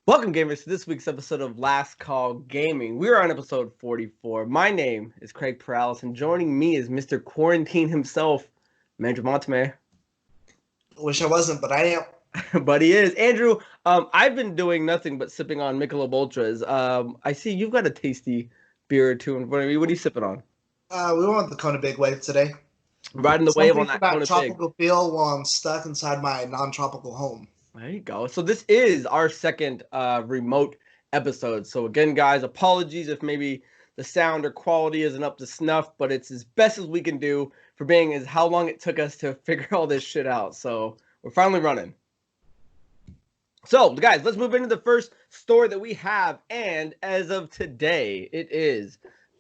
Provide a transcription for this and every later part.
Welcome, gamers, to this week's episode of Last Call Gaming. We're on episode 44. My name is Craig Perales, and joining me is Mr. Quarantine himself, Mandrew Montemayor. Wish I wasn't, but I am. But he is. Andrew, I've been doing nothing but sipping on Michelob Ultras. I see you've got a tasty beer or two in front of you. What are you sipping on? We went with the Kona Big Wave today. Riding the wave on that Kona Big. Tropical feel while I'm stuck inside my non-tropical home. There you go. So this is our second remote episode. So again, guys, apologies if maybe the sound or quality isn't up to snuff, but it's as best as we can do for being as how long it took us to figure all this shit out. So we're finally running. So guys, let's move into the first story that we have. And as of today, it is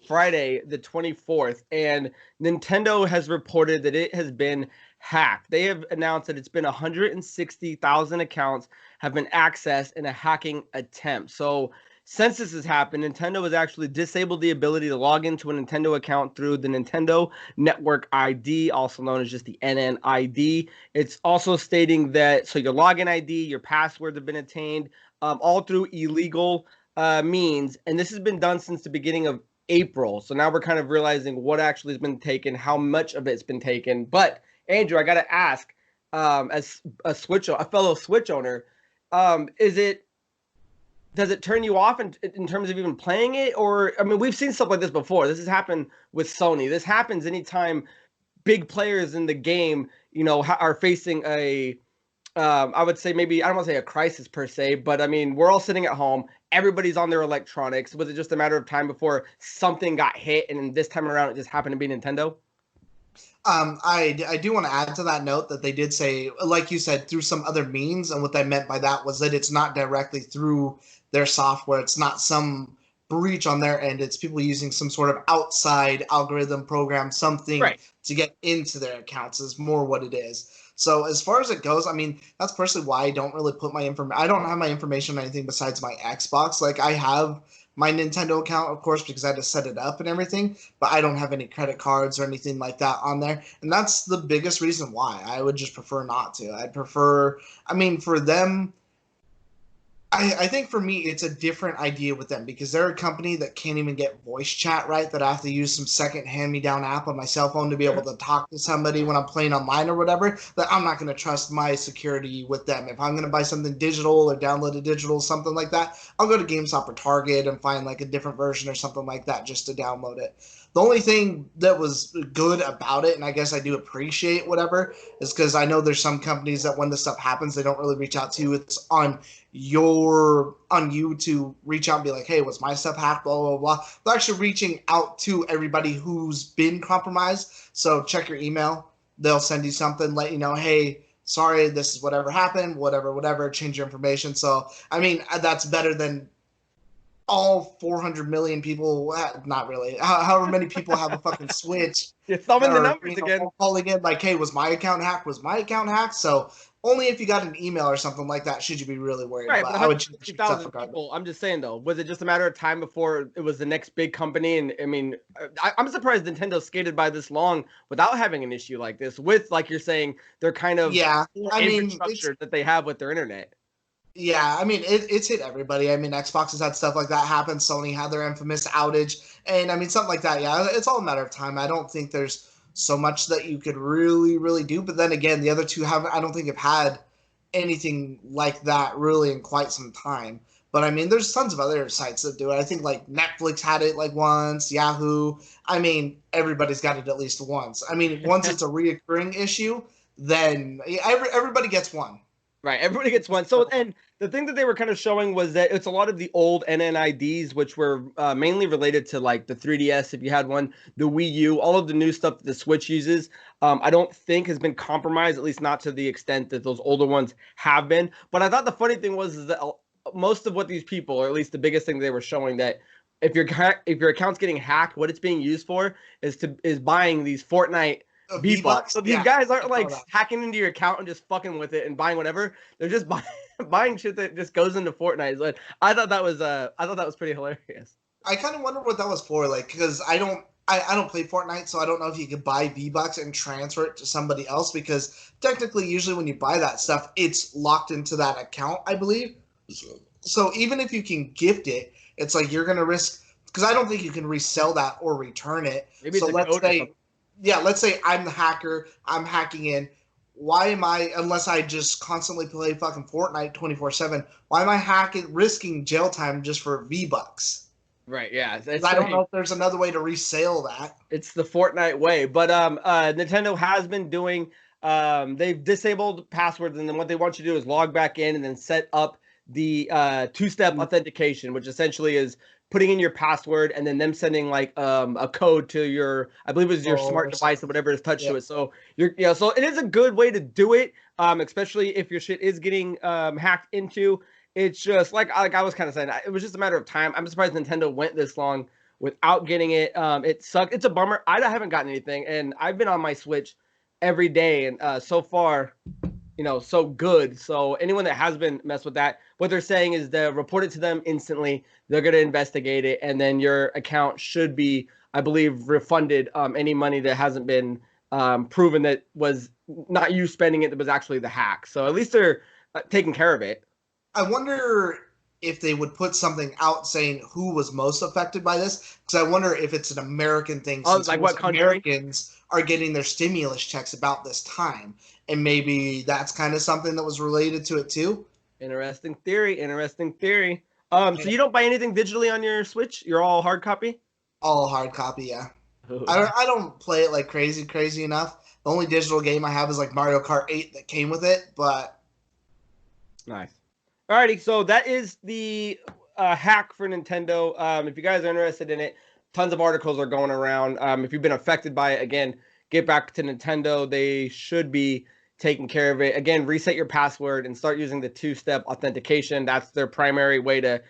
Friday the 24th, and Nintendo has reported that it has been hacked. They have announced that it's been 160,000 accounts have been accessed in a hacking attempt. So since this has happened, Nintendo has actually disabled the ability to log into a Nintendo account through the Nintendo Network ID, also known as just the NNID. It's also stating that, so your login ID, your passwords have been obtained, all through illegal means. And this has been done since the beginning of April. So now we're kind of realizing what actually has been taken, how much of it's been taken. But Andrew, I got to ask, as a fellow Switch owner, does it turn you off in terms of even playing it? Or, I mean, we've seen stuff like this before. This has happened with Sony. This happens anytime big players in the game, you know, are facing a, I would say maybe, I don't want to say a crisis per se, but I mean, we're all sitting at home. Everybody's on their electronics. Was it just a matter of time before something got hit, and this time around it just happened to be Nintendo? I do want to add to that note that they did say, like you said, through some other means, and what they meant by that was that it's not directly through their software. It's not some breach on their end. It's people using some sort of outside algorithm program, something to get into their accounts is more what it is. So as far as it goes, I mean, that's personally why I don't really put my information. I don't have my information on anything besides my Xbox. Like, I have my Nintendo account, of course, because I had to set it up and everything, but I don't have any credit cards or anything like that on there. And that's the biggest reason why I would just prefer not to. I'd prefer, I mean, for them, I think for me, it's a different idea with them because they're a company that can't even get voice chat right, that I have to use some second hand-me-down app on my cell phone to be able to talk to somebody when I'm playing online or whatever, that I'm not going to trust my security with them. If I'm going to buy something digital or download a digital, something like that, I'll go to GameStop or Target and find like a different version or something like that just to download it. The only thing that was good about it, and I guess I do appreciate whatever, is because I know there's some companies that when this stuff happens, they don't really reach out to you. It's on you to reach out and be like, hey, was my stuff hacked, blah, blah, blah. They're actually reaching out to everybody who's been compromised. So check your email. They'll send you something, let you know, hey, sorry, this is whatever happened, whatever, change your information. So, I mean, that's better than all 400 million people, not really, however many people have a fucking Switch. You're thumbing the numbers again. Calling in like, hey, was my account hacked? So only if you got an email or something like that should you be really worried. Right, but I would choose people. I'm just saying, though, was it just a matter of time before it was the next big company? And I mean, I'm surprised Nintendo skated by this long without having an issue like this with, like you're saying, their kind of infrastructure that they have with their internet. Yeah, I mean, it's hit everybody. I mean, Xbox has had stuff like that happen. Sony had their infamous outage. And, I mean, something like that, yeah, it's all a matter of time. I don't think there's so much that you could really, really do. But then again, the other two I don't think have had anything like that really in quite some time. But, I mean, there's tons of other sites that do it. I think, like, Netflix had it, like, once, Yahoo. I mean, everybody's got it at least once. I mean, once it's a reoccurring issue, then everybody gets one. Right, everybody gets one. So, and the thing that they were kind of showing was that it's a lot of the old NNIDs, which were mainly related to like the 3DS, if you had one, the Wii U, all of the new stuff that the Switch uses, I don't think has been compromised, at least not to the extent that those older ones have been. But I thought the funny thing was that most of what these people, or at least the biggest thing they were showing, that if your account's getting hacked, what it's being used for is buying these Fortnite V-Bucks. So these guys aren't like hacking into your account and just fucking with it and buying whatever. They're just buying shit that just goes into Fortnite. But I thought that was pretty hilarious. I kind of wonder what that was for, like, because I don't play Fortnite, so I don't know if you could buy V-Bucks and transfer it to somebody else, because technically, usually when you buy that stuff, it's locked into that account, I believe. So even if you can gift it, it's like you're going to risk, because I don't think you can resell that or return it. Maybe So it's a let's code or say, something. yeah, let's say I'm the hacker, I'm hacking in. Why am I, unless I just constantly play fucking Fortnite 24/7, why am I hacking, risking jail time just for V-Bucks? Right, yeah. I don't know if there's another way to resell that. It's the Fortnite way. But Nintendo has been doing they've disabled passwords, and then what they want you to do is log back in and then set up the two-step authentication, which essentially is putting in your password and then them sending like a code to your, I believe it was your smart device or whatever is touched to it. So so it is a good way to do it, especially if your shit is getting hacked into. It's just like I was kind of saying, it was just a matter of time. I'm surprised Nintendo went this long without getting it. It sucked. It's a bummer. I haven't gotten anything, and I've been on my Switch every day, and so far, so good. So anyone that has been messed with that, what they're saying is to report it to them instantly. They're going to investigate it, and then your account should be, I believe, refunded any money that hasn't been proven that was not you spending it, that was actually the hack. So at least they're taking care of it. I wonder if they would put something out saying who was most affected by this, because I wonder if it's an American thing, since like what country? Americans are getting their stimulus checks about this time, and maybe that's kind of something that was related to it too. Interesting theory. So you don't buy anything digitally on your Switch? You're all hard copy? All hard copy, yeah. I don't play it like crazy enough. The only digital game I have is like Mario Kart 8 that came with it, but nice. Alrighty, so that is the hack for Nintendo. If you guys are interested in it, tons of articles are going around. If you've been affected by it, again, get back to Nintendo. They should be taking care of it. Again, reset your password and start using the two-step authentication. That's their primary way to,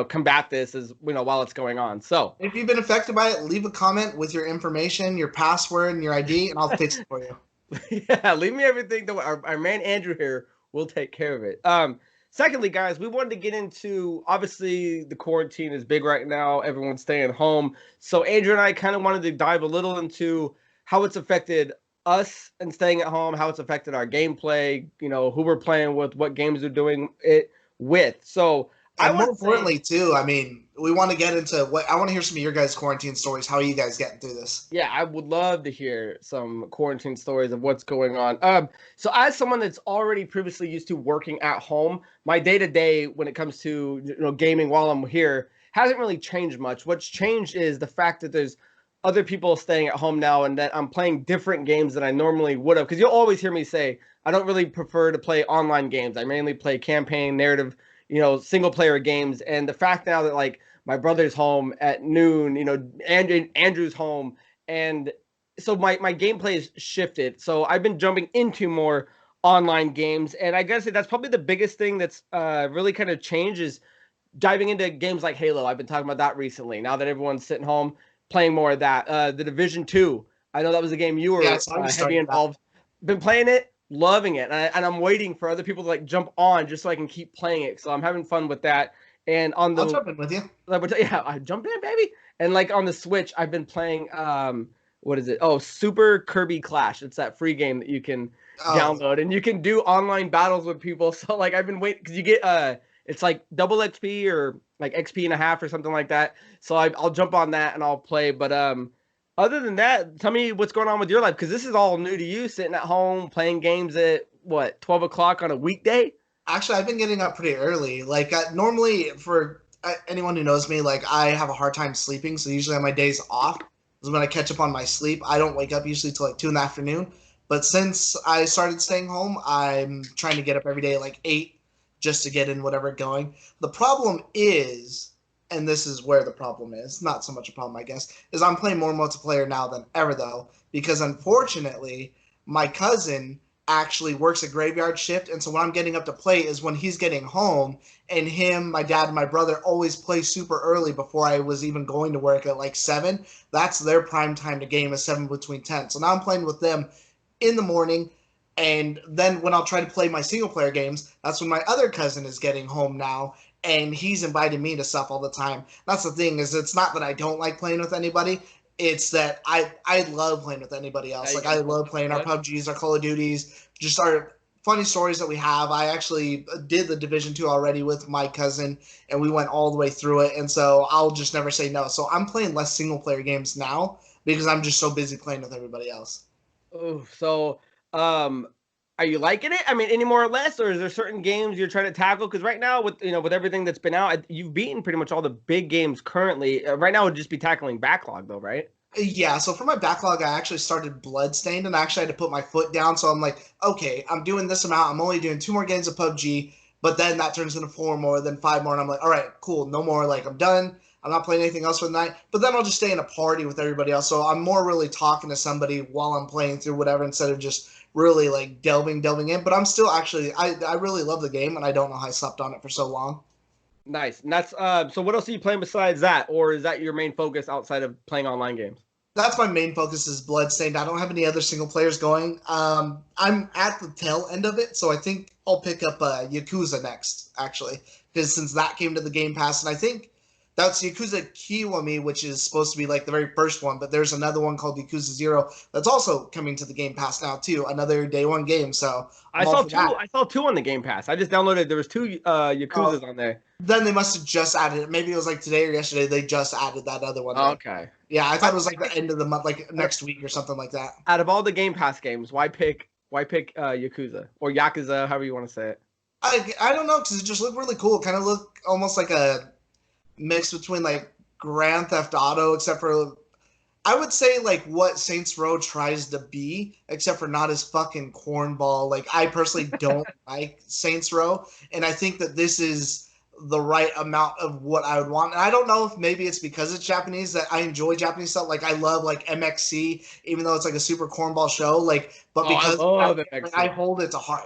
combat this, is, while it's going on. So if you've been affected by it, leave a comment with your information, your password, and your ID, and I'll fix it for you. Yeah, leave me everything. Our man Andrew here will take care of it. Secondly, guys, we wanted to get into, obviously, the quarantine is big right now. Everyone's staying home. So Andrew and I kind of wanted to dive a little into how it's affected us and staying at home, how it's affected our gameplay, who we're playing with, what games we're doing it with. So and more importantly, too, I mean, we want to get into I want to hear some of your guys' quarantine stories. How are you guys getting through this? Yeah, I would love to hear some quarantine stories of what's going on. So as someone that's already previously used to working at home, my day-to-day when it comes to gaming while I'm here hasn't really changed much. What's changed is the fact that there's other people staying at home now, and that I'm playing different games than I normally would have. Because you'll always hear me say, I don't really prefer to play online games. I mainly play campaign, narrative, single player games. And the fact now that like my brother's home at noon, Andrew's home, and so my gameplay has shifted. So I've been jumping into more online games, and I gotta say that's probably the biggest thing that's really kind of changed, is diving into games like Halo. I've been talking about that recently. Now that everyone's sitting home, playing more of that. The Division 2. I know that was a game you were heavy involved. Been playing it. Loving it, and I'm waiting for other people to like jump on just so I can keep playing it. So I'm having fun with that. And on the, I'll jump in with you. Yeah, I jumped in, baby. And like on the Switch, I've been playing what is it? Oh, Super Kirby Clash. It's that free game that you can download, and you can do online battles with people. So like I've been waiting, because you get it's like double XP or like XP and a half or something like that. So I'll jump on that and I'll play. But other than that, tell me what's going on with your life, because this is all new to you, sitting at home playing games at 12 o'clock on a weekday. Actually, I've been getting up pretty early. Like normally, for anyone who knows me, like I have a hard time sleeping. So usually on my days off is when I catch up on my sleep. I don't wake up usually till like 2 in the afternoon. But since I started staying home, I'm trying to get up every day at like 8 just to get in whatever going. The problem is, and this is where the problem is, not so much a problem, I guess, is I'm playing more multiplayer now than ever, though, because unfortunately, my cousin actually works a graveyard shift, and so when I'm getting up to play is when he's getting home, and him, my dad, and my brother always play super early before I was even going to work at like 7. That's their prime time to game, is 7 between 10. So now I'm playing with them in the morning, and then when I'll try to play my single-player games, that's when my other cousin is getting home now, and he's invited me to stuff all the time. That's the thing, is it's not that I don't like playing with anybody. It's that I love playing with anybody else. Like, I love playing our PUBGs, our Call of Duties, just our funny stories that we have. I actually did the Division 2 already with my cousin, and we went all the way through it. And so I'll just never say no. So I'm playing less single player games now because I'm just so busy playing with everybody else. Oh, so are you liking it? I mean, any more or less, or is there certain games you're trying to tackle? Because right now, with with everything that's been out, you've beaten pretty much all the big games currently. Right now, it would just be tackling backlog, though, right? Yeah, so for my backlog, I actually started Bloodstained, and I actually had to put my foot down. So I'm like, okay, I'm doing this amount. I'm only doing 2 more games of PUBG, but then that turns into 4 more, then 5 more, and I'm like, all right, cool, no more. Like, I'm done. I'm not playing anything else for the night. But then I'll just stay in a party with everybody else. So I'm more really talking to somebody while I'm playing through whatever instead of just really like delving in. But I'm still actually, I really love the game, and I don't know how I slept on it for so long. Nice. And that's so. What else are you playing besides that, or is that your main focus outside of playing online games? That's my main focus is Bloodstained. I don't have any other single players going. I'm at the tail end of it, so I think I'll pick up Yakuza next, actually, because since that came to the Game Pass, and I think that's Yakuza Kiwami, which is supposed to be like the very first one, but there's another one called Yakuza 0 that's also coming to the Game Pass now too, another day one game. So I saw two. I saw two on the Game Pass. I just downloaded. There was two Yakuzas on there. Then they must have just added it. Maybe it was like today or yesterday. They just added that other one. Okay. Yeah, I thought it was like the end of the month, like next week or something like that. Out of all the Game Pass games, why pick Yakuza or Yakuza, however you want to say it? I don't know, because it just looked really cool. It kind of looked almost like a mix between like Grand Theft Auto, except for I would say like what Saints Row tries to be, except for not as fucking cornball. Like I personally don't like Saints Row, and I think that this is the right amount of what I would want. And I don't know if maybe it's because it's Japanese that I enjoy Japanese stuff. Like I love like MXC, even though it's like a super cornball show. Like, but because I hold it to heart.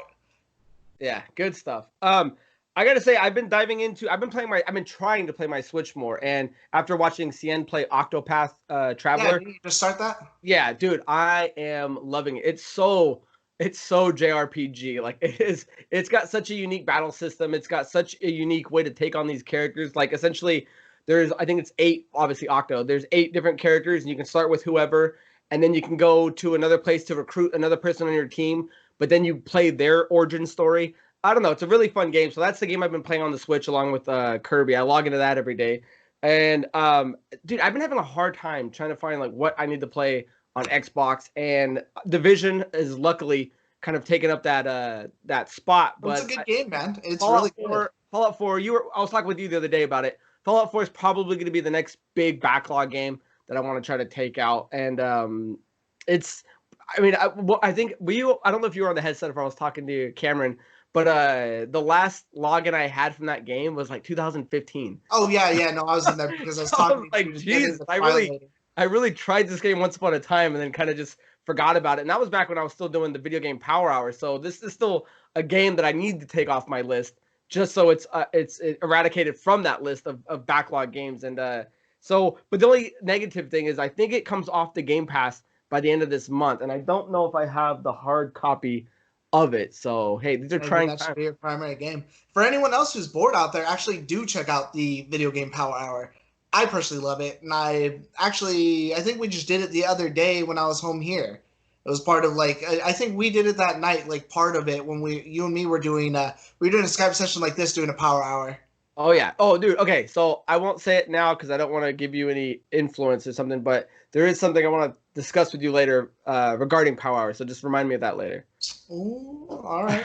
Yeah, good stuff. I gotta say, I've been trying to play my Switch more, and after watching Cien play Octopath Traveler, did you just start that? Yeah, dude, I am loving it. It's so JRPG. Like it's got such a unique battle system. It's got such a unique way to take on these characters. Like essentially, I think it's 8. Obviously, Octo. There's 8 different characters, and you can start with whoever, and then you can go to another place to recruit another person on your team. But then you play their origin story. I don't know. It's a really fun game. So that's the game I've been playing on the Switch along with Kirby. I log into that every day. And dude, I've been having a hard time trying to find like what I need to play on Xbox. And Division is luckily kind of taken up that spot. But it's a good game, man. It's really good. Fallout 4. I was talking with you the other day about it. Fallout 4 is probably going to be the next big backlog game that I want to try to take out. And it's. I mean, I think I don't know if you were on the headset if I was talking to Cameron, but the last login I had from that game was like 2015. Oh yeah, no, I was in there because I was talking. Like, Jesus, I really tried this game once upon a time and then kind of just forgot about it. And that was back when I was still doing the video game Power Hour. So this is still a game that I need to take off my list, just so it's eradicated from that list of backlog games. And but the only negative thing is I think it comes off the Game Pass by the end of this month, and I don't know if I have the hard copy of it. So hey, these are trying. That should be your primary game. For anyone else who's bored out there, actually do check out the Video Game Power Hour. I personally love it, and I think we just did it the other day when I was home here. It was part of like I think we did it that night, like part of it when you and me were doing a Skype session like this, doing a Power Hour. Oh yeah. Oh dude. Okay. So I won't say it now because I don't want to give you any influence or something, but there is something I want to discuss with you later regarding Power Hour. So just remind me of that later. Ooh, all right.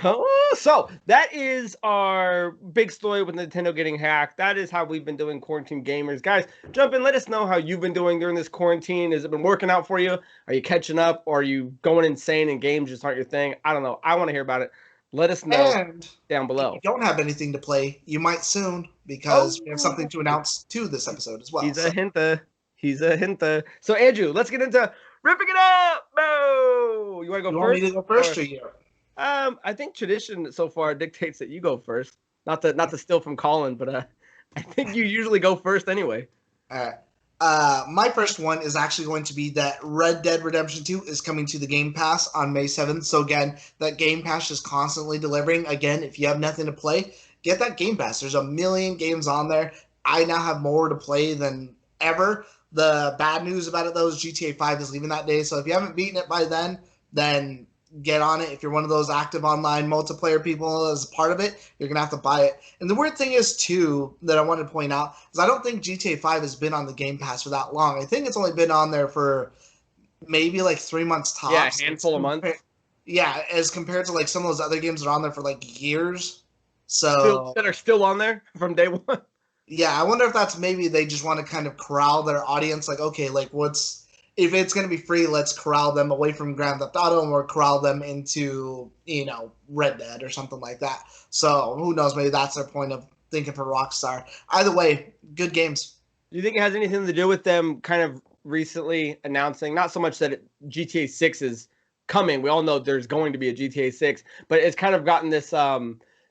So that is our big story with Nintendo getting hacked. That is how we've been doing Quarantine Gamers. Guys, jump in. Let us know how you've been doing during this quarantine. Has it been working out for you? Are you catching up? Or are you going insane and games just aren't your thing? I don't know. I want to hear about it. Let us know down below. If you don't have anything to play, you might soon, because we have something to announce to this episode as well. He's a hinter. So Andrew, let's get into ripping it up. No, you want to go first? Want me to go first or you? I think tradition so far dictates that you go first. Not to steal from Colin, but I think you usually go first anyway. All right. My first one is actually going to be that Red Dead Redemption 2 is coming to the Game Pass on May 7th. So again, that Game Pass is constantly delivering. Again, if you have nothing to play, get that Game Pass. There's a million games on there. I now have more to play than ever. The bad news about it, though, is GTA 5 is leaving that day. So if you haven't beaten it by then get on it. If you're one of those active online multiplayer people as a part of it, you're going to have to buy it. And the weird thing is, too, that I wanted to point out, is I don't think GTA 5 has been on the Game Pass for that long. I think it's only been on there for maybe like 3 months tops. Yeah, a handful of months. Yeah, as compared to like some of those other games that are on there for like years. So that are still on there from day one. Yeah, I wonder if that's maybe they just want to kind of corral their audience. Like, okay, like if it's going to be free, let's corral them away from Grand Theft Auto or corral them into, Red Dead or something like that. So who knows? Maybe that's their point of thinking for Rockstar. Either way, good games. Do you think it has anything to do with them kind of recently announcing, not so much that GTA 6 is coming. We all know there's going to be a GTA 6, but it's kind of gotten this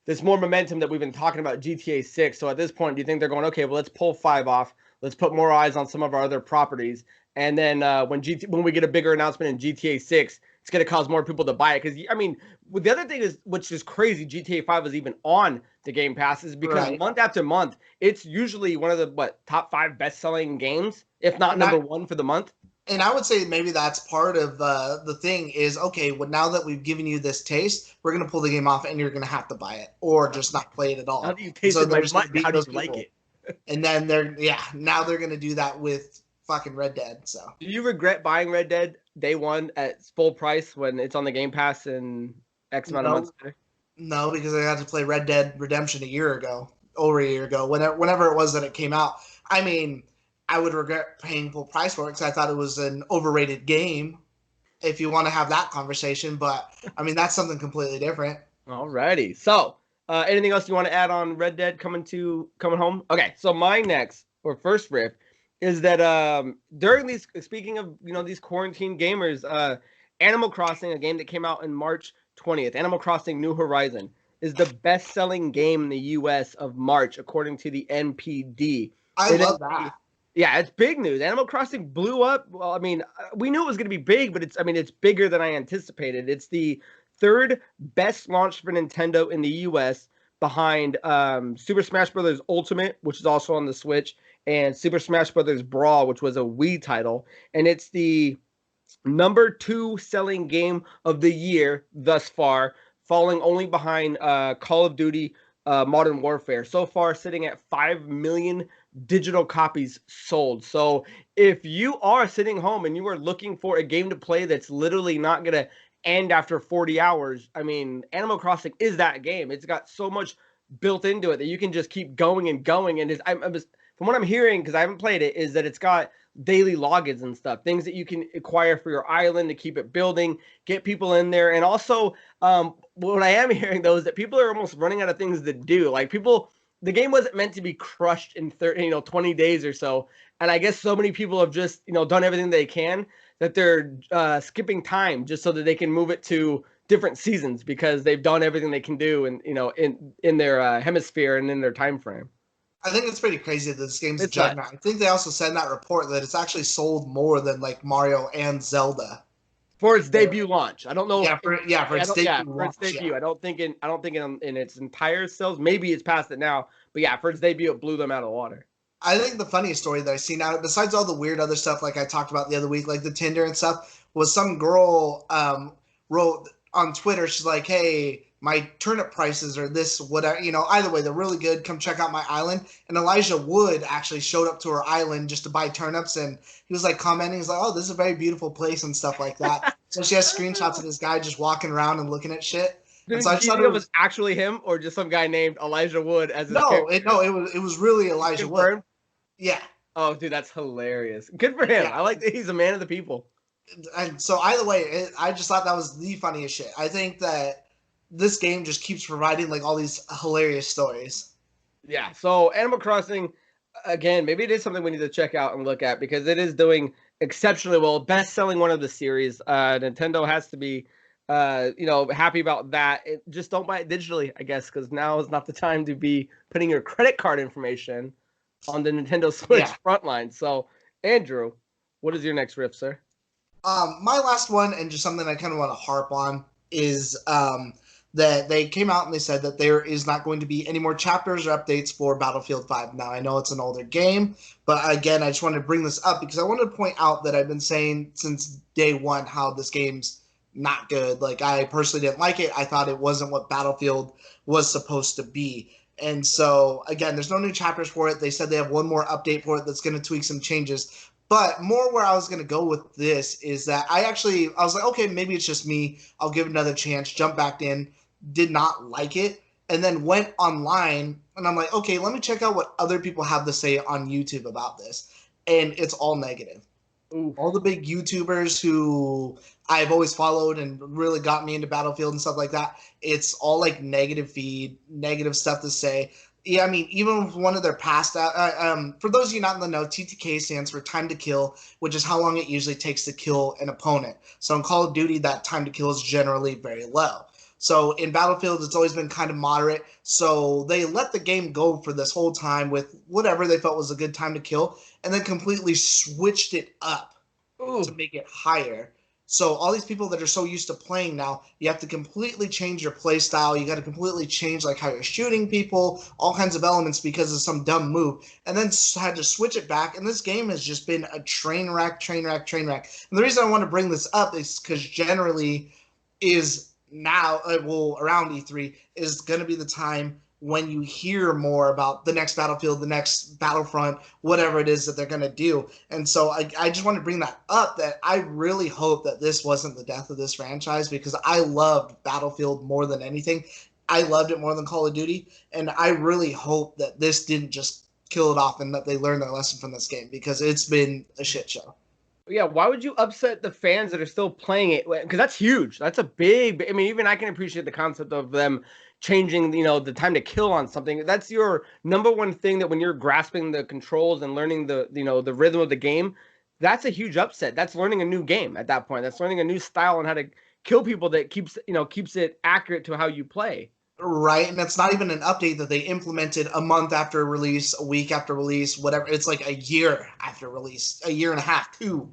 this more momentum that we've been talking about GTA 6. So at this point, do you think they're going, okay, well, let's pull 5 off. Let's put more eyes on some of our other properties. And then when we get a bigger announcement in GTA 6, it's going to cause more people to buy it. Because, I mean, the other thing is, which is crazy, GTA 5 is even on the Game Pass, is because month after month, it's usually one of the, top 5 best-selling games, if not number 1 for the month. And I would say maybe that's part of the thing is, okay, well, now that we've given you this taste, we're going to pull the game off and you're going to have to buy it or just not play it at all. How do you taste it? How do you like it? And then now they're going to do that with fucking Red Dead. So do you regret buying Red Dead day one at full price when it's on the Game Pass in X amount of months later? No, because I had to play Red Dead Redemption over a year ago, whenever it was that it came out. I mean, I would regret paying full price for it because I thought it was an overrated game, if you want to have that conversation. But, I mean, that's something completely different. Alrighty. So, anything else you want to add on Red Dead coming home? Okay, so my first riff is that during these, speaking of, these quarantine gamers, Animal Crossing, a game that came out in March 20th, Animal Crossing New Horizon, is the best-selling game in the U.S. of March, according to the NPD. I love that. Yeah, it's big news. Animal Crossing blew up. Well, I mean, we knew it was going to be big, but it's bigger than I anticipated. It's the 3rd best launch for Nintendo in the U.S. behind Super Smash Bros. Ultimate, which is also on the Switch, and Super Smash Bros. Brawl, which was a Wii title. And it's the number 2 selling game of the year thus far, falling only behind Call of Duty Modern Warfare. So far, sitting at 5 million digital copies sold. So if you are sitting home and you are looking for a game to play that's literally not going to end after 40 hours, I mean, Animal Crossing is that game. It's got so much built into it that you can just keep going and going. And from what I'm hearing, because I haven't played it, is that it's got daily logins and stuff, things that you can acquire for your island to keep it building, get people in there. And also, what I am hearing, though, is that people are almost running out of things to do. Like, the game wasn't meant to be crushed in 20 days or so. And I guess so many people have just, done everything they can that they're skipping time just so that they can move it to different seasons because they've done everything they can do and, in their hemisphere and in their time frame. I think it's pretty crazy that this game's a juggernaut. I think they also said in that report that it's actually sold more than like Mario and Zelda for its debut launch. I don't know. For its debut. I don't think in its entire sales. Maybe it's past it now, but yeah, for its debut, it blew them out of the water. I think the funniest story that I see now, besides all the weird other stuff like I talked about the other week, like the Tinder and stuff, was some girl wrote on Twitter. She's like, "Hey, my turnip prices are this, whatever, either way, they're really good. Come check out my island." And Elijah Wood actually showed up to her island just to buy turnips. And he was like commenting, he's like, "Oh, this is a very beautiful place," and stuff like that. So she has screenshots of this guy just walking around and looking at shit. Did you think it was actually him or just some guy named Elijah Wood as his it was really Elijah Wood. Yeah. Oh, dude, that's hilarious. Good for him. Yeah. I like that he's a man of the people. And so either way, I just thought that was the funniest shit. I think that this game just keeps providing like all these hilarious stories. Yeah. So Animal Crossing, again, maybe it is something we need to check out and look at because it is doing exceptionally well. Best-selling one of the series. Nintendo has to be, happy about that. Just don't buy it digitally, I guess, because now is not the time to be putting your credit card information on the Nintendo Switch frontline. So, Andrew, what is your next riff, sir? My last one, and just something I kind of want to harp on, is that they came out and they said that there is not going to be any more chapters or updates for Battlefield 5. Now, I know it's an older game, but again, I just wanted to bring this up because I wanted to point out that I've been saying since day one how this game's not good. Like, I personally didn't like it. I thought it wasn't what Battlefield was supposed to be. And so, again, there's no new chapters for it. They said they have one more update for it that's going to tweak some changes. But more where I was going to go with this is that I was like, okay, maybe it's just me. I'll give it another chance. Jump back in. Did not like it. And then went online, and I'm like, okay, let me check out what other people have to say on YouTube about this. And it's all negative. Oof. All the big YouTubers who I've always followed and really got me into Battlefield and stuff like that, it's all like negative feed, negative stuff to say. Yeah, I mean, even with one of their past, for those of you not in the know, TTK stands for time to kill, which is how long it usually takes to kill an opponent. So in Call of Duty, that time to kill is generally very low. So in Battlefield, it's always been kind of moderate. So they let the game go for this whole time with whatever they felt was a good time to kill, and then completely switched it up to make it higher. So all these people that are so used to playing now, you have to completely change your play style. You got to completely change like how you're shooting people, all kinds of elements because of some dumb move, and then had to switch it back. And this game has just been a train wreck. And the reason I want to bring this up is because generally is now, around E3 is going to be the time when you hear more about the next Battlefield, the next Battlefront, whatever it is that they're going to do. And so I just want to bring that up, that I really hope that this wasn't the death of this franchise, because I loved Battlefield more than anything. I loved it more than Call of Duty, and I really hope that this didn't just kill it off and that they learned their lesson from this game, because it's been a shit show. Yeah, why would you upset the fans that are still playing it? Because that's huge. That's a big. I mean, even I can appreciate the concept of them changing, the time to kill on something. That's your number one thing, that when you're grasping the controls and learning the rhythm of the game, that's a huge upset. That's learning a new game at that point. That's learning a new style on how to kill people that keeps it accurate to how you play. Right, and it's not even an update that they implemented a month after release, a week after release, whatever. It's like a year after release, a year and a half, too.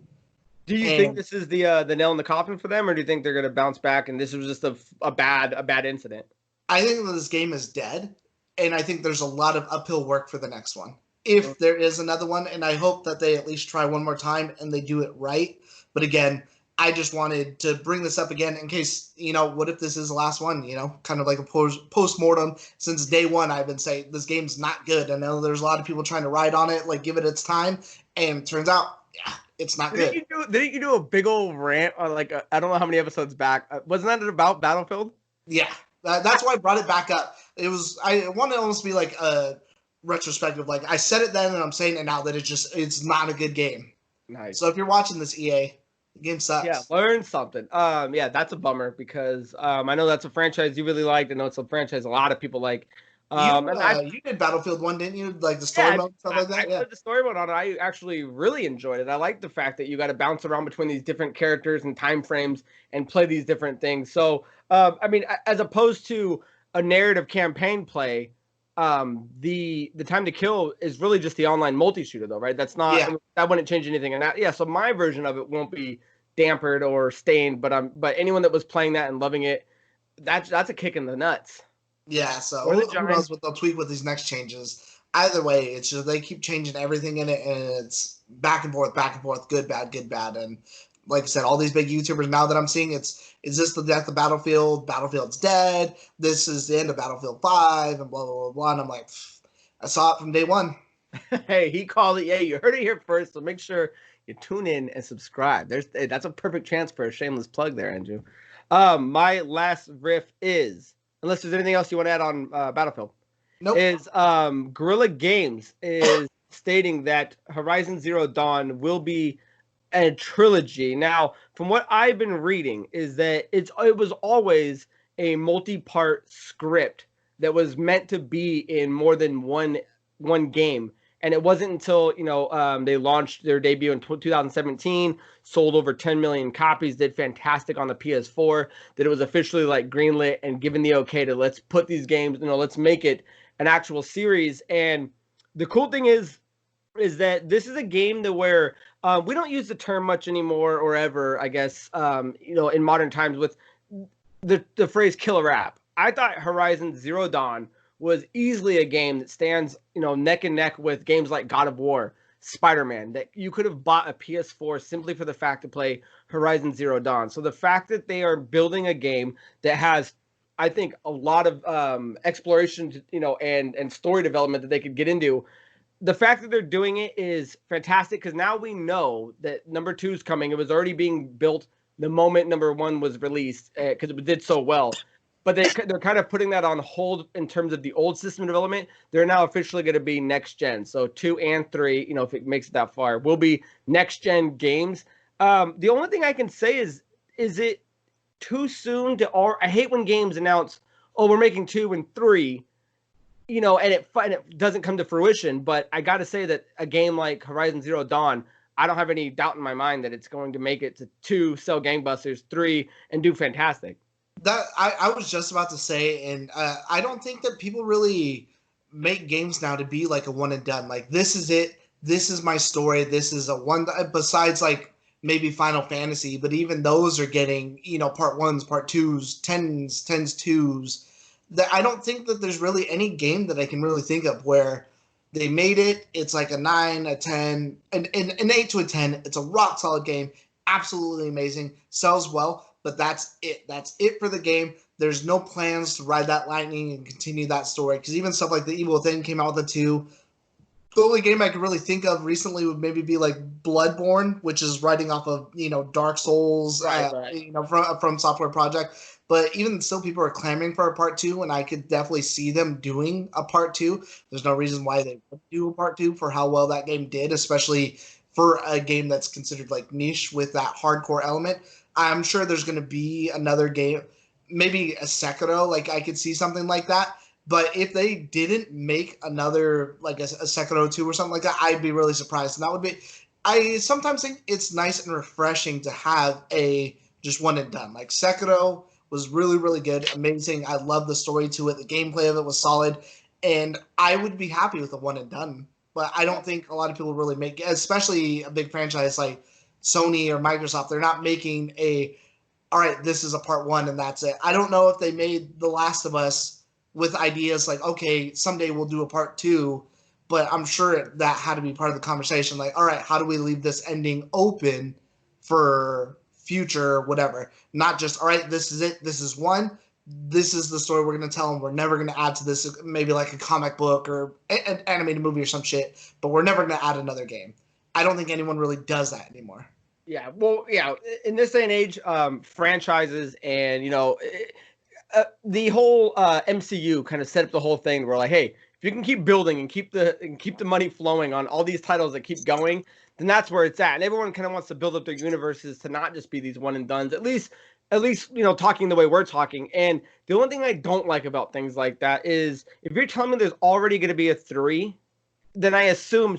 Do you think this is the nail in the coffin for them, or do you think they're going to bounce back and this was just a bad incident? I think that this game is dead, and I think there's a lot of uphill work for the next one, if there is another one, and I hope that they at least try one more time and they do it right. But again, I just wanted to bring this up again in case, what if this is the last one, kind of like a post-mortem. Since day one, I've been saying this game's not good. I know there's a lot of people trying to ride on it, like give it its time, and it turns out, yeah, it's not good. Didn't you do a big old rant on I don't know how many episodes back? Wasn't that about Battlefield? Yeah, that's why I brought it back up. I want to almost be like a retrospective. Like, I said it then and I'm saying it now, that it's not a good game. Nice. So if you're watching this, EA, the game sucks. Yeah, learn something. Yeah, that's a bummer, because I know that's a franchise you really liked. I know it's a franchise a lot of people like. You did Battlefield 1, didn't you? Like the story mode, stuff like that? I put the story mode on it. I actually really enjoyed it. I like the fact that you got to bounce around between these different characters and time frames and play these different things. So, I mean, as opposed to a narrative campaign play, the time to kill is really just the online multi-shooter, though, right? That's not that wouldn't change anything. And so my version of it won't be dampered or stained, but anyone that was playing that and loving it, that's a kick in the nuts. Yeah, so who knows what they'll tweak with these next changes. Either way, it's just they keep changing everything in it, and it's back and forth, good, bad. And like I said, all these big YouTubers now that I'm seeing, is this the death of Battlefield? Battlefield's dead. This is the end of Battlefield 5, and blah, blah, blah, blah. And I'm like, I saw it from day one. Hey, he called it. Yeah, you heard it here first, so make sure you tune in and subscribe. That's a perfect chance for a shameless plug there, Andrew. My last riff is, unless there's anything else you want to add on Battlefield. Nope. Is Guerrilla Games is stating that Horizon Zero Dawn will be a trilogy. Now, from what I've been reading, is that it was always a multi-part script that was meant to be in more than one game. And it wasn't until, they launched their debut in 2017, sold over 10 million copies, did fantastic on the PS4, that it was officially greenlit and given the okay to let's put these games, let's make it an actual series. And the cool thing is that this is a game where we don't use the term much anymore, or ever, I guess, in modern times, with the phrase killer app. I thought Horizon Zero Dawn was easily a game that stands, neck and neck with games like God of War, Spider-Man, that you could have bought a PS4 simply for the fact to play Horizon Zero Dawn. So the fact that they are building a game that has, I think, a lot of exploration, and story development that they could get into. The fact that they're doing it is fantastic because now we know that number 2 is coming. It was already being built the moment number 1 was released because it did so well. But they're kind of putting that on hold in terms of the old system development. They're now officially going to be next gen. So 2 and 3, if it makes it that far, will be next gen games. The only thing I can say is it too soon to? Or I hate when games announce, "Oh, we're making 2 and 3." And it doesn't come to fruition. But I got to say that a game like Horizon Zero Dawn, I don't have any doubt in my mind that it's going to make it to 2, sell gangbusters, 3, and do fantastic. That I was just about to say, and I don't think that people really make games now to be like a one and done. Like, this is it. This is my story. This is a one. Besides, like, maybe Final Fantasy, but even those are getting, part 1s, part 2s, 10s, 2s. That I don't think that there's really any game that I can really think of where they made it. It's like a 9, a 10, an 8 to a 10. It's a rock solid game. Absolutely amazing. Sells well. But that's it. That's it for the game. There's no plans to ride that lightning and continue that story. Because even stuff like The Evil Within came out with the 2. The only game I could really think of recently would maybe be like Bloodborne, which is writing off of Dark Souls, Right. From Software Project. But even still, people are clamoring for a part 2, and I could definitely see them doing a part 2. There's no reason why they would do a part 2 for how well that game did, especially for a game that's considered like niche with that hardcore element. I'm sure there's going to be another game, maybe a Sekiro. Like, I could see something like that. But if they didn't make another, like a Sekiro 2 or something like that, I'd be really surprised. And that would be, I sometimes think it's nice and refreshing to have a just one and done. Like, Sekiro was really, really good, amazing. I love the story to it. The gameplay of it was solid. And I would be happy with a one and done. But I don't think a lot of people really make, especially a big franchise like Sony or Microsoft, they're not making all right, this is a part 1 and that's it. I don't know if they made The Last of Us with ideas like, okay, someday we'll do a part 2, but I'm sure that had to be part of the conversation. Like, all right, how do we leave this ending open for future whatever? Not just, all right, this is it. This is 1. This is the story we're going to tell, and we're never going to add to this, maybe like a comic book or an animated movie or some shit, but we're never going to add another game. I don't think anyone really does that anymore. Yeah, well, in this day and age, franchises and the whole MCU kind of set up the whole thing. Where like, hey, if you can keep building and keep the money flowing on all these titles that keep going, then that's where it's at. And everyone kind of wants to build up their universes to not just be these one and dones. At least talking the way we're talking. And the only thing I don't like about things like that is if you're telling me there's already going to be a 3. Then I assume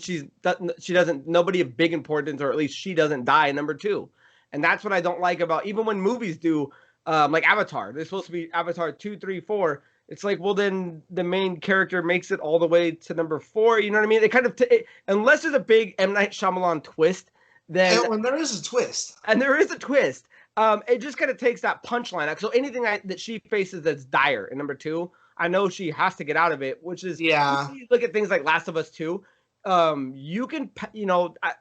nobody of big importance, or at least she doesn't die in number 2. And that's what I don't like about, even when movies do, like Avatar, there's supposed to be Avatar 2, 3, 4. It's like, well, then the main character makes it all the way to number 4. You know what I mean? It kind of, unless there's a big M. Night Shyamalan twist, then. And when there is a twist. And there is a twist. It just kind of takes that punchline. So anything that she faces that's dire in number 2, I know she has to get out of it, which is, you look at things like Last of Us 2, you can,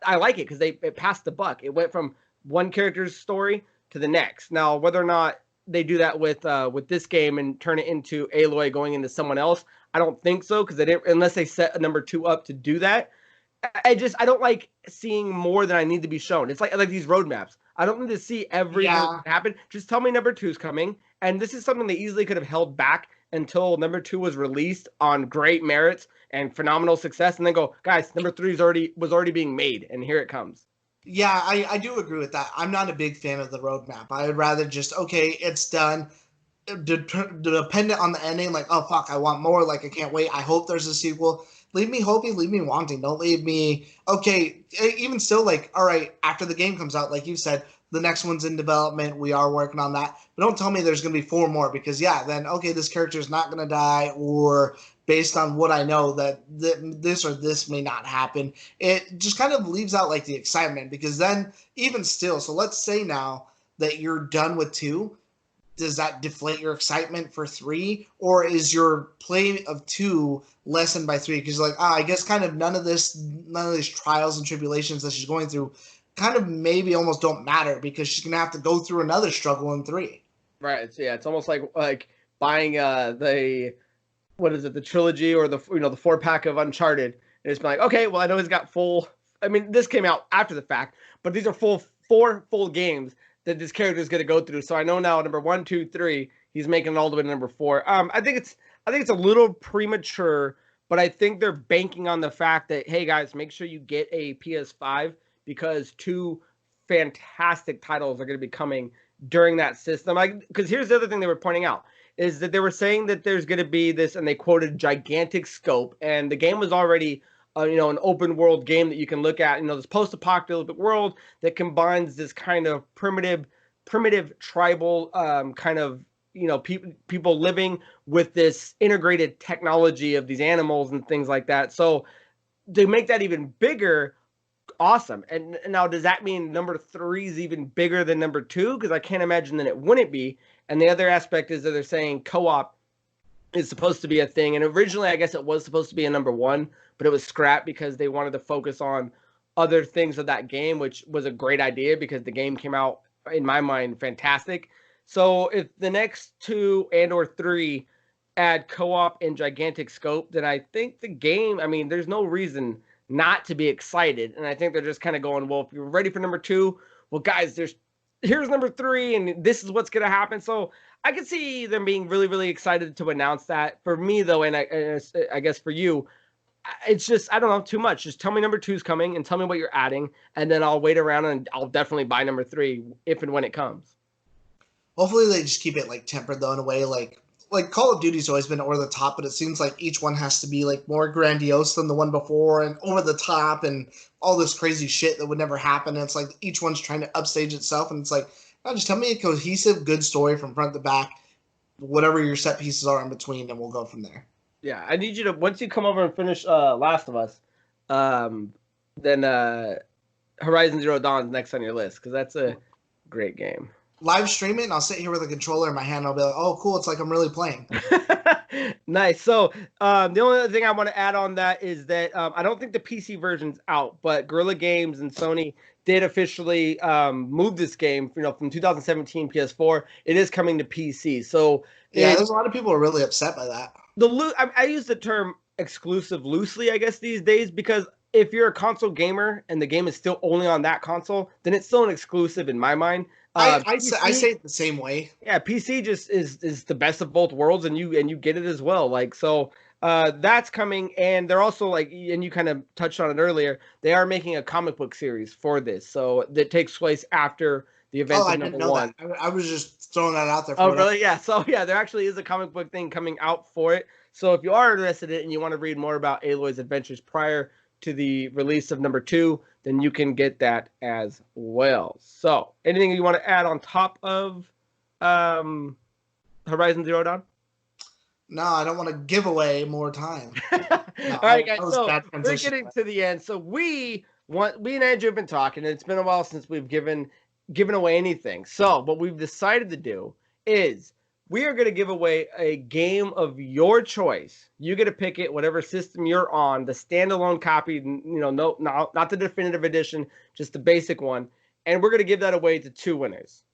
I like it because it passed the buck. It went from one character's story to the next. Now, whether or not they do that with this game and turn it into Aloy going into someone else, I don't think so, because unless they set a number 2 up to do that. I don't like seeing more than I need to be shown. It's like these roadmaps. I don't need to see everything happen. Just tell me number 2 is coming. And this is something they easily could have held back until number 2 was released on great merits and phenomenal success, and then go, guys, number 3 was already being made, and here it comes. Yeah, I do agree with that. I'm not a big fan of the roadmap. I would rather just, okay, it's done. Dependent on the ending, like, oh, fuck, I want more. Like, I can't wait. I hope there's a sequel. Leave me hoping, leave me wanting. Don't leave me, okay, even still, like, all right, after the game comes out, like you said, the next one's in development. We are working on that. But don't tell me there's going to be 4 more because, then, okay, this character is not going to die, or based on what I know that this or this may not happen. It just kind of leaves out, like, the excitement, because then even still, so let's say now that you're done with 2, does that deflate your excitement for 3, or is your play of 2 lessened by 3? Because like, I guess kind of none of these trials and tribulations that she's going through kind of maybe almost don't matter because she's gonna have to go through another struggle in 3. Right. So yeah, it's almost like buying the what is it, the trilogy or the the 4-pack of Uncharted, and it's been like, okay, well I know he's got full. I mean, this came out after the fact, but these are four full games that this character is going to go through. So I know now number 1, 2, 3, he's making it all the way to number 4. I think it's a little premature, but I think they're banking on the fact that, hey guys, make sure you get a PS5 because 2 fantastic titles are going to be coming during that system. Because here's the other thing they were pointing out is that they were saying that there's going to be this, and they quoted gigantic scope, and the game was already an open world game that you can look at, this post-apocalyptic world that combines this kind of primitive tribal kind of, people living with this integrated technology of these animals and things like that. So to make that even bigger, awesome. And now, does that mean number 3 is even bigger than number 2? Because I can't imagine that it wouldn't be. And the other aspect is that they're saying co-op is supposed to be a thing. And originally, I guess it was supposed to be a number 1, but it was scrapped because they wanted to focus on other things of that game, which was a great idea because the game came out, in my mind, fantastic. So if the next 2 and or 3 add co-op and gigantic scope, then I think the game, I mean, there's no reason not to be excited. And I think they're just kind of going, well, if you're ready for number 2, well, guys, here's number 3, and this is what's going to happen. So I could see them being really, really excited to announce that. For me, though, and I guess for you, it's just, I don't know, too much. Just tell me number 2 is coming and tell me what you're adding, and then I'll wait around and I'll definitely buy number 3 if and when it comes. Hopefully they just keep it like tempered though in a way like Call of Duty's always been over the top, but it seems like each one has to be like more grandiose than the one before and over the top and all this crazy shit that would never happen. And it's like each one's trying to upstage itself, and it's like, no, just tell me a cohesive, good story from front to back, whatever your set pieces are in between, and we'll go from there. Yeah, I need you to, once you come over and finish Last of Us, then Horizon Zero Dawn's next on your list, because that's a great game. Live stream it, and I'll sit here with a controller in my hand, and I'll be like, oh, cool, it's like I'm really playing. Nice. So the only other thing I want to add on that is that I don't think the PC version's out, but Guerrilla Games and Sony did officially move this game, from 2017 PS4. It is coming to PC. So yeah, there's a lot of people who are really upset by that. I use the term exclusive loosely, I guess, these days, because if you're a console gamer and the game is still only on that console, then it's still an exclusive in my mind. I say it the same way. Yeah, PC just is the best of both worlds, and you get it as well. Like, so that's coming, and they're also like, and you kind of touched on it earlier, they are making a comic book series for this, so that takes place after the event of number 1. I was just throwing that out there. Oh, really? Yeah. So yeah, there actually is a comic book thing coming out for it. So if you are interested in it and you want to read more about Aloy's adventures prior to the release of number 2, then you can get that as well. So anything you want to add on top of Horizon Zero Dawn? No, I don't want to give away more time. No, all right, guys. So we're getting to the end. So we and Andrew have been talking, and it's been a while since we've given away anything. So what we've decided to do is we are going to give away a game of your choice. You get to pick it, whatever system you're on, the standalone copy, no, not the definitive edition, just the basic one. And we're going to give that away to 2 winners.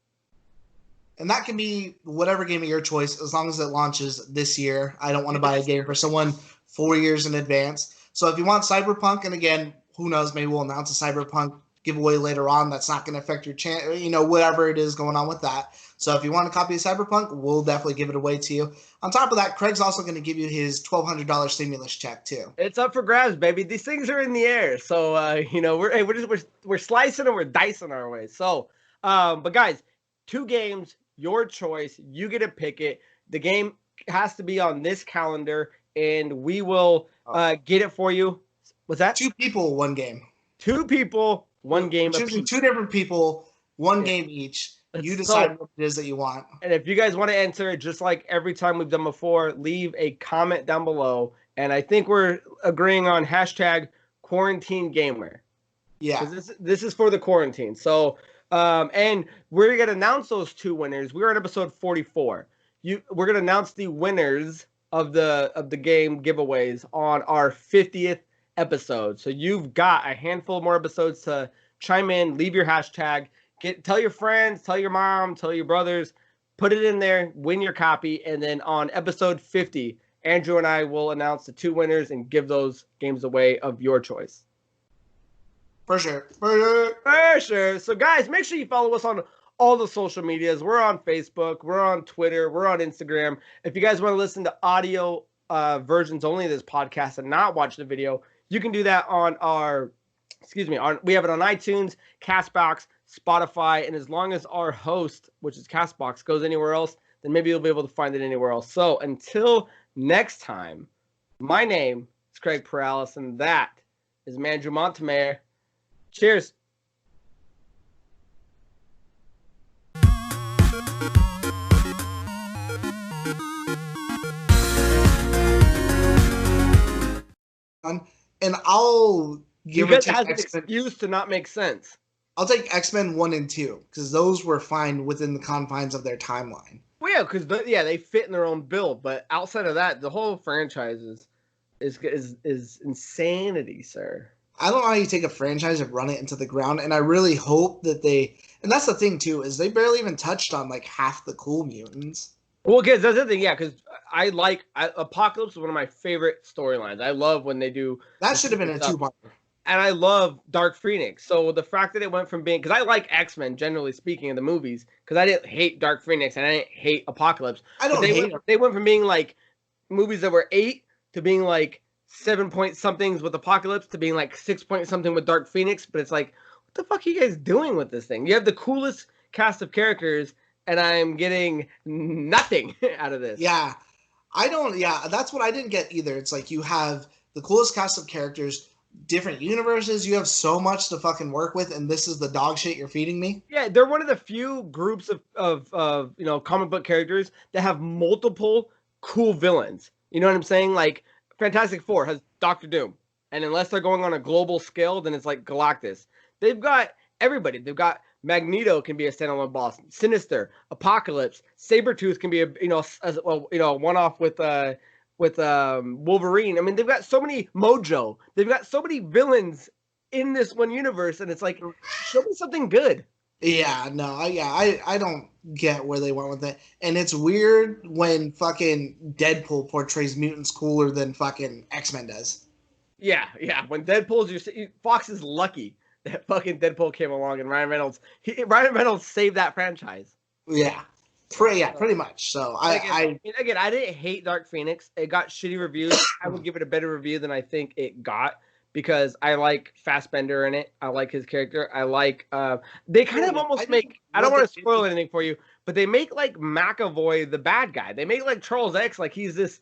And that can be whatever game of your choice, as long as it launches this year. I don't want to buy a game for someone 4 years in advance. So if you want Cyberpunk, and again, who knows, maybe we'll announce a Cyberpunk giveaway later on. That's not going to affect your chance, whatever it is going on with that. So if you want a copy of Cyberpunk, we'll definitely give it away to you. On top of that, Craig's also going to give you his $1,200 stimulus check too. It's up for grabs, baby. These things are in the air, so we're slicing and we're dicing our way. So, but guys, 2 games, your choice. You get to pick it. The game has to be on this calendar, and we will get it for you. What's that? 2 people, 1 game. 2 people, 1 game. Choosing 2 different people, 1 game each. You decide what it is that you want. And if you guys want to enter, just like every time we've done before, leave a comment down below. And I think we're agreeing on #QuarantineGamer. Yeah. This is for the quarantine. So And we're gonna announce those 2 winners. We're on episode 44. We're gonna announce the winners of the game giveaways on our 50th episode. So you've got a handful more episodes to chime in, leave your hashtag, tell your friends, tell your mom, tell your brothers, put it in there, win your copy, and then on episode 50, Andrew and I will announce the 2 winners and give those games away of your choice. For sure. For sure. So guys, make sure you follow us on all the social medias. We're on Facebook, we're on Twitter, we're on Instagram. If you guys want to listen to audio versions only of this podcast and not watch the video, you can do that on we have it on iTunes, Castbox, Spotify, and as long as our host, which is Castbox, goes anywhere else, then maybe you'll be able to find it anywhere else. So until next time, my name is Craig Perales, and that is Mandrew Montemayor. Cheers. And I'll give it an excuse to not make sense. I'll take X-Men 1 and 2 because those were fine within the confines of their timeline. Well, yeah, because they fit in their own build, but outside of that, the whole franchise is insanity, sir. I don't know how you take a franchise and run it into the ground, and I really hope that and that's the thing too, is they barely even touched on like half the cool mutants. Well, because that's the thing, yeah, because Apocalypse is one of my favorite storylines. I love when they do... That should have been a 2-parter. And I love Dark Phoenix. So the fact that it went from being... Because I like X-Men, generally speaking, in the movies, because I didn't hate Dark Phoenix and I didn't hate Apocalypse. They went from being like movies that were 8 to being like 7-point-somethings with Apocalypse to being like 6-point-something with Dark Phoenix. But it's like, what the fuck are you guys doing with this thing? You have the coolest cast of characters, and I'm getting nothing out of this. Yeah. That's what I didn't get either. It's like you have the coolest cast of characters, different universes. You have so much to fucking work with, and this is the dog shit you're feeding me? Yeah, they're one of the few groups of comic book characters that have multiple cool villains. You know what I'm saying? Like, Fantastic Four has Doctor Doom. And unless they're going on a global scale, then it's like Galactus. They've got everybody. They've got Magneto can be a standalone boss. Sinister, Apocalypse, Sabretooth can be a one-off with Wolverine. I mean, they've got so many Mojo. They've got so many villains in this one universe, and it's like, show me something good. Yeah, no, I don't get where they went with it. And it's weird when fucking Deadpool portrays mutants cooler than fucking X-Men does. Yeah. When Deadpool's Fox is lucky that fucking Deadpool came along and Ryan Reynolds saved that franchise. Yeah. Pretty much. So I didn't hate Dark Phoenix. It got shitty reviews. I would give it a better review than I think it got because I like Fassbender in it. I like his character. I like they kind of almost make. I don't want to spoil anything for you, but they make like McAvoy the bad guy. They make like Charles X like he's this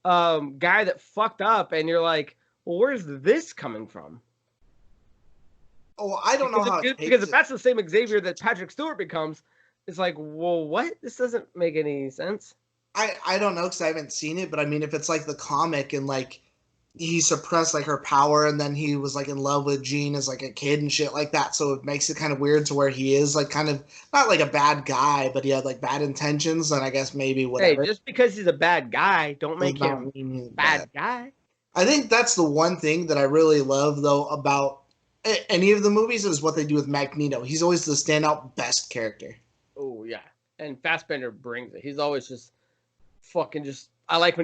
guy that fucked up, and you're like, well, where's this coming from? Oh, I don't know how. Because if that's the same Xavier that Patrick Stewart becomes, it's like, well, what? This doesn't make any sense. I don't know because I haven't seen it, but I mean, if it's like the comic and like he suppressed like her power and then he was like in love with Jean as like a kid and shit like that, so it makes it kind of weird to where he is like kind of not like a bad guy, but he had like bad intentions, and I guess maybe whatever. Hey, just because he's a bad guy, don't make him bad guy. I think that's the one thing that I really love though about any of the movies is what they do with Magneto. He's always the standout best character. Oh yeah, and Fassbender brings it. He's always just fucking just. I like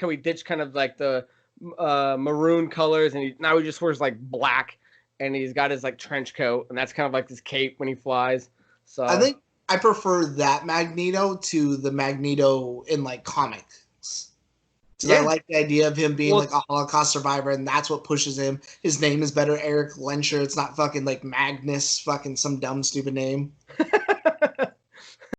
how he ditched kind of like the maroon colors, and now he just wears like black, and he's got his like trench coat, and that's kind of like his cape when he flies. So I think I prefer that Magneto to the Magneto in like comics. Yeah. I like the idea of him being like a Holocaust survivor, and that's what pushes him. His name is better, Eric Lensher. It's not fucking like Magnus, fucking some dumb stupid name.